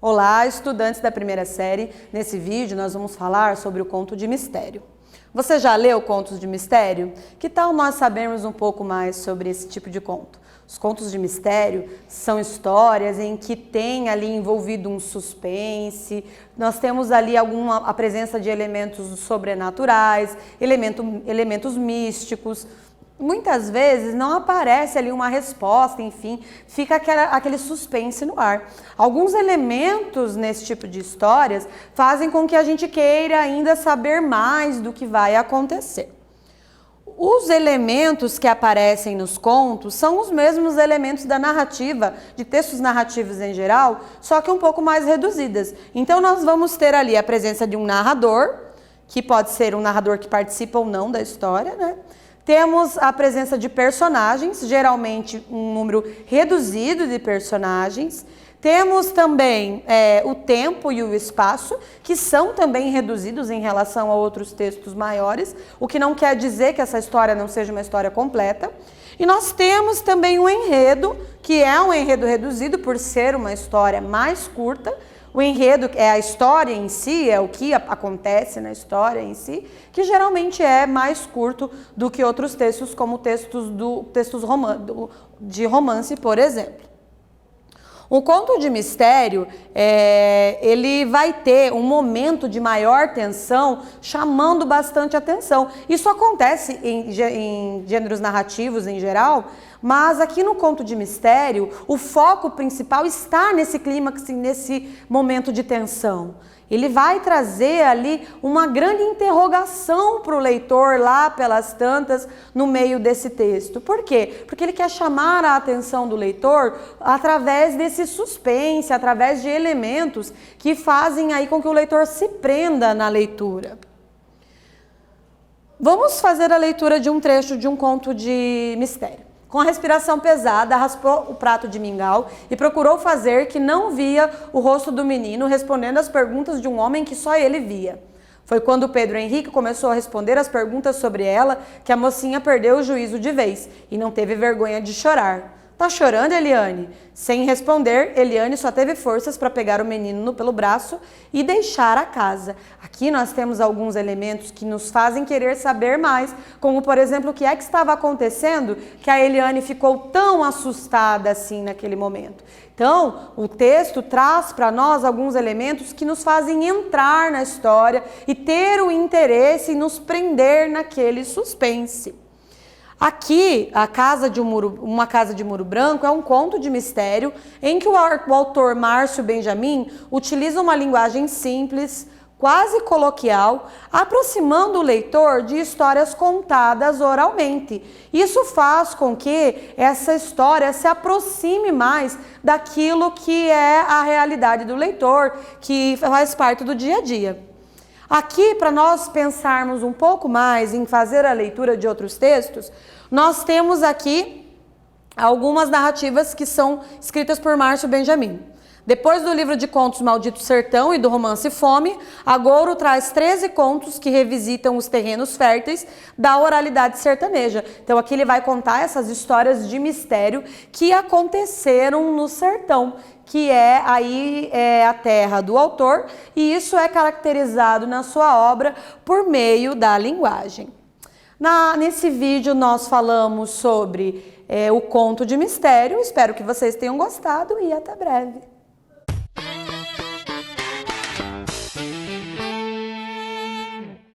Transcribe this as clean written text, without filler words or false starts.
Olá, estudantes da primeira série. Nesse vídeo nós vamos falar sobre o conto de mistério. Você já leu contos de mistério? Que tal nós sabermos um pouco mais sobre esse tipo de conto? Os contos de mistério são histórias em que tem ali envolvido um suspense, nós temos ali a presença de elementos sobrenaturais, elementos místicos. Muitas vezes não aparece ali uma resposta, enfim, fica aquele suspense no ar. Alguns elementos nesse tipo de histórias fazem com que a gente queira ainda saber mais do que vai acontecer. Os elementos que aparecem nos contos são os mesmos elementos da narrativa, de textos narrativos em geral, só que um pouco mais reduzidas. Então nós vamos ter ali a presença de um narrador, que pode ser um narrador que participa ou não da história, né? Temos a presença de personagens, geralmente um número reduzido de personagens. Temos também o tempo e o espaço, que são também reduzidos em relação a outros textos maiores, o que não quer dizer que essa história não seja uma história completa. E nós temos também um enredo, que é um enredo reduzido por ser uma história mais curta. O enredo é a história em si, é o que acontece na história em si, que geralmente é mais curto do que outros textos, como textos de romance, por exemplo. O conto de mistério, ele vai ter um momento de maior tensão, chamando bastante atenção. Isso acontece em gêneros narrativos em geral, mas aqui no conto de mistério, o foco principal está nesse clímax, nesse momento de tensão. Ele vai trazer ali uma grande interrogação para o leitor lá pelas tantas no meio desse texto. Por quê? Porque ele quer chamar a atenção do leitor através desse suspense, através de elementos que fazem aí com que o leitor se prenda na leitura. Vamos fazer a leitura de um trecho de um conto de mistério. Com a respiração pesada, raspou o prato de mingau e procurou fazer que não via o rosto do menino, respondendo às perguntas de um homem que só ele via. Foi quando Pedro Henrique começou a responder as perguntas sobre ela que a mocinha perdeu o juízo de vez e não teve vergonha de chorar. Tá chorando, Eliane? Sem responder, Eliane só teve forças para pegar o menino pelo braço e deixar a casa. Aqui nós temos alguns elementos que nos fazem querer saber mais, como por exemplo, o que é que estava acontecendo que a Eliane ficou tão assustada assim naquele momento. Então, o texto traz para nós alguns elementos que nos fazem entrar na história e ter o interesse em nos prender naquele suspense. Aqui, Uma Casa de Muro Branco é um conto de mistério em que o autor Márcio Benjamin utiliza uma linguagem simples, quase coloquial, aproximando o leitor de histórias contadas oralmente. Isso faz com que essa história se aproxime mais daquilo que é a realidade do leitor, que faz parte do dia a dia. Aqui, para nós pensarmos um pouco mais em fazer a leitura de outros textos, nós temos aqui algumas narrativas que são escritas por Márcio Benjamin. Depois do livro de contos Maldito Sertão e do romance Fome, Agouro traz 13 contos que revisitam os terrenos férteis da oralidade sertaneja. Então aqui ele vai contar essas histórias de mistério que aconteceram no sertão, que é a terra do autor, e isso é caracterizado na sua obra por meio da linguagem. Nesse vídeo nós falamos sobre o conto de mistério, espero que vocês tenham gostado e até breve.